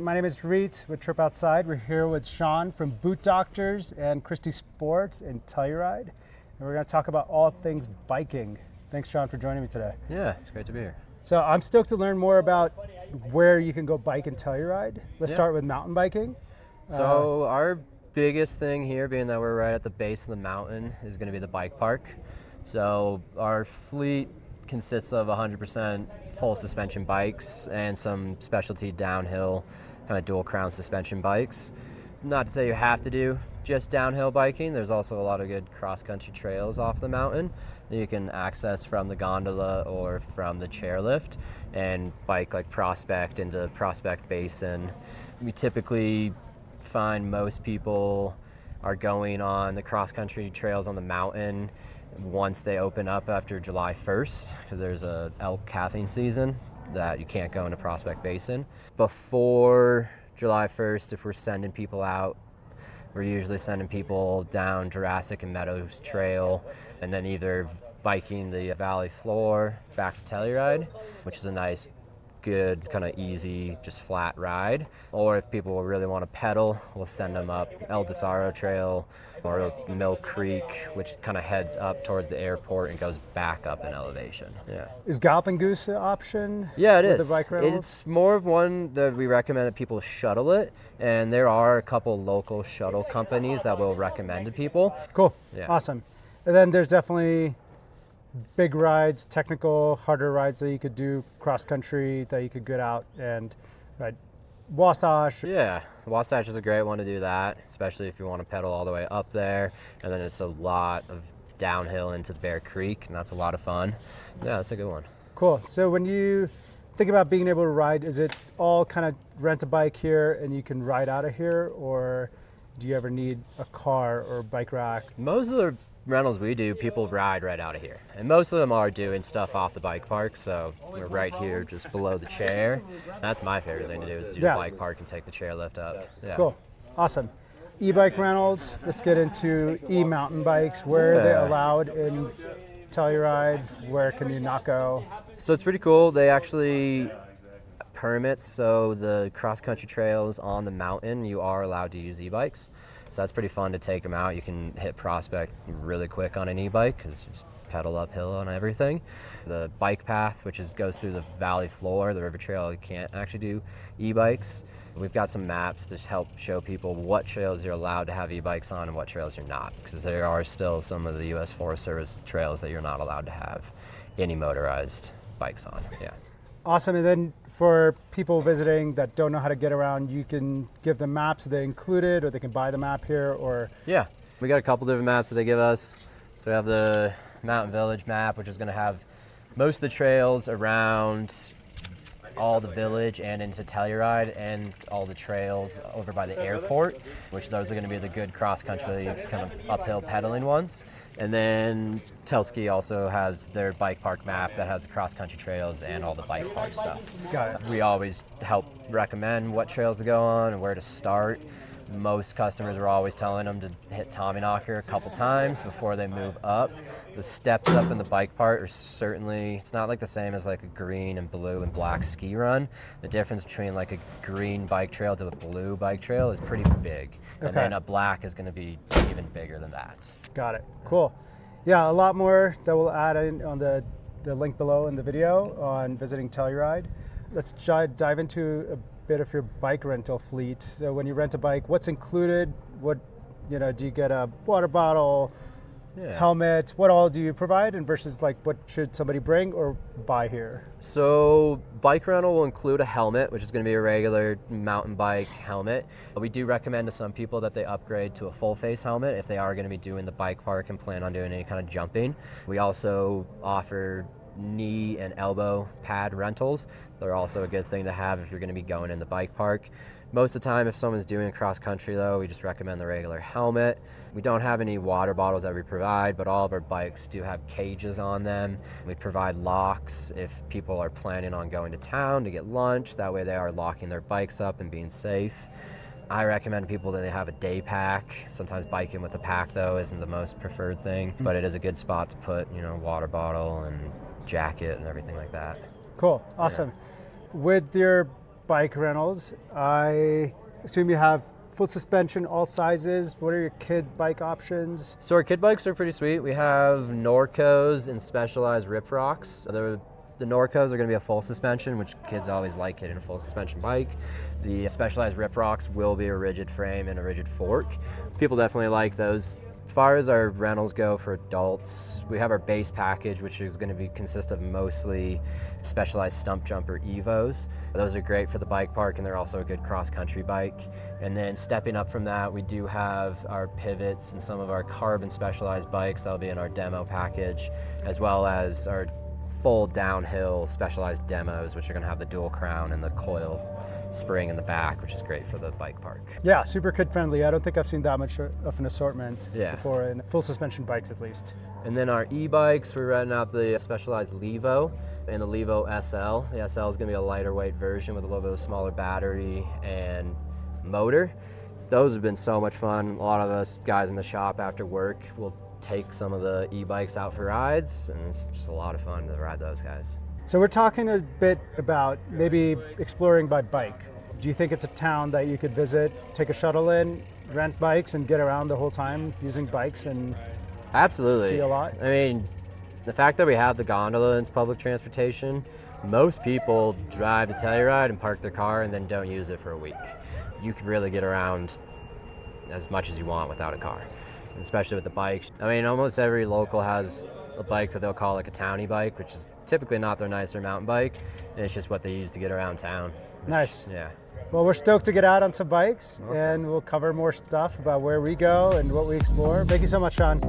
My name is Reet with TripOutside. We're here with Sean from Boot Doctors and Christy Sports in Telluride. And we're going to talk about all things biking. Thanks, Sean, for joining me today. Yeah, it's great to be here. So I'm stoked to learn more about where you can go bike in Telluride. Let's start with mountain biking. So our biggest thing here, being that we're right at the base of the mountain, is going to be the bike park. So our fleet consists of 100% full suspension bikes and some specialty downhill kind of dual crown suspension bikes. Not to say you have to do just downhill biking. There's also a lot of good cross-country trails off the mountain that you can access from the gondola or from the chairlift and bike like Prospect into Prospect Basin. We typically find most people are going on the cross-country trails on the mountain once they open up after July 1st, because there's a elk calving season that you can't go into Prospect Basin. Before July 1st, if we're sending people out, we're usually sending people down Jurassic and Meadows Trail and then either biking the valley floor back to Telluride, which is a nice, good, kind of easy, just flat ride. Or if people really want to pedal, we'll send them up El Desaro Trail or Mill Creek, which kind of heads up towards the airport and goes back up in elevation. Yeah. Is Galloping Goose an option? Yeah, it with is. The bike rentals? It's more of one that we recommend that people shuttle it, and there are a couple local shuttle companies that will recommend to people. Cool. Yeah. Awesome. And then there's definitely big rides, technical, harder rides that you could do cross country that you could get out and ride. Wasatch. Yeah, Wasatch is a great one to do that, especially if you want to pedal all the way up there. And then it's a lot of downhill into Bear Creek, and that's a lot of fun. Yeah, that's a good one. Cool. So when you think about being able to ride, is it all kind of rent a bike here and you can ride out of here, or do you ever need a car or a bike rack? Most of the rentals we do, people ride right out of here, and most of them are doing stuff off the bike park. So we're right here just below the chair. That's my favorite thing to do, is do the bike park and take the chairlift up. Yeah. Cool. Awesome. E-bike rentals. Let's get into e-mountain bikes. Where are they allowed in Telluride? Where can you not go? So it's pretty cool. They actually permits, so the cross-country trails on the mountain, you are allowed to use e-bikes. So that's pretty fun to take them out. You can hit Prospect really quick on an e-bike because you just pedal uphill on everything. The bike path, which goes through the valley floor, the river trail, you can't actually do e-bikes. We've got some maps to help show people what trails you're allowed to have e-bikes on and what trails you're not, because there are still some of the U.S. Forest Service trails that you're not allowed to have any motorized bikes on. Yeah. Awesome. And then for people visiting that don't know how to get around, you can give them maps. Are they included, or they can buy the map here? Or yeah, we got a couple different maps that they give us. So we have the Mountain Village map, which is going to have most of the trails around all the village and into Telluride, and all the trails over by the airport, which those are going to be the good cross-country kind of uphill pedaling ones. And then Telski also has their bike park map that has the cross-country trails and all the bike park stuff. Got it. We always help recommend what trails to go on and where to start. Most customers are always telling them to hit Tommyknocker a couple times before they move up. The steps up in the bike part are certainly, it's not like the same as like a green and blue and black ski run. The difference between like a green bike trail to a blue bike trail is pretty big. And then a black is going to be even bigger than that. Got it. Cool. Yeah, a lot more that we'll add in on the link below in the video on visiting Telluride. Let's dive into a bit of your bike rental fleet. So when you rent a bike, what's included? What, do you get a water bottle, helmet? What all do you provide? And versus like, what should somebody bring or buy here? So bike rental will include a helmet, which is going to be a regular mountain bike helmet. We do recommend to some people that they upgrade to a full face helmet if they are going to be doing the bike park and plan on doing any kind of jumping. We also offer knee and elbow pad rentals. They're also a good thing to have if you're going to be going in the bike park. Most of the time, if someone's doing cross country though, we just recommend the regular helmet. We don't have any water bottles that we provide, but all of our bikes do have cages on them. We provide locks if people are planning on going to town to get lunch. That way they are locking their bikes up and being safe. I recommend people that they have a day pack. Sometimes biking with a pack though isn't the most preferred thing, but it is a good spot to put, water bottle and jacket and everything like that. Cool. Awesome. With your bike rentals. I assume you have full suspension, all sizes. What are your kid bike options? So our kid bikes are pretty sweet. We have Norcos and Specialized Rip Rocks. The Norcos are going to be a full suspension, which kids always like getting a full suspension bike. The Specialized Rip Rocks will be a rigid frame and a rigid fork. People definitely like those. As far as our rentals go for adults, we have our base package, which is going to consist of mostly Specialized Stump Jumper Evos. Those are great for the bike park, and they're also a good cross-country bike. And then stepping up from that, we do have our pivots and some of our carbon specialized bikes that'll be in our demo package, as well as our full downhill specialized demos, which are going to have the dual crown and the coil spring in the back, which is great for the bike park. Yeah, super kid friendly. I don't think I've seen that much of an assortment before, in full suspension bikes at least. And then our e-bikes, we're renting out the Specialized Levo and the Levo SL. The SL is going to be a lighter weight version with a little bit of smaller battery and motor. Those have been so much fun. A lot of us guys in the shop after work will take some of the e-bikes out for rides, and it's just a lot of fun to ride those guys. So we're talking a bit about maybe exploring by bike. Do you think it's a town that you could visit, take a shuttle in, rent bikes, and get around the whole time using bikes and Absolutely. see a lot? I mean, the fact that we have the gondola and it's public transportation, most people drive to Telluride and park their car and then don't use it for a week. You can really get around as much as you want without a car, especially with the bikes. I mean, almost every local has a bike that they'll call like a townie bike, which is typically not their nicer mountain bike, and it's just what they use to get around town. Nice. Yeah. Well, we're stoked to get out on some bikes, Awesome. and we'll cover more stuff about where we go and what we explore. Thank you so much, Sean.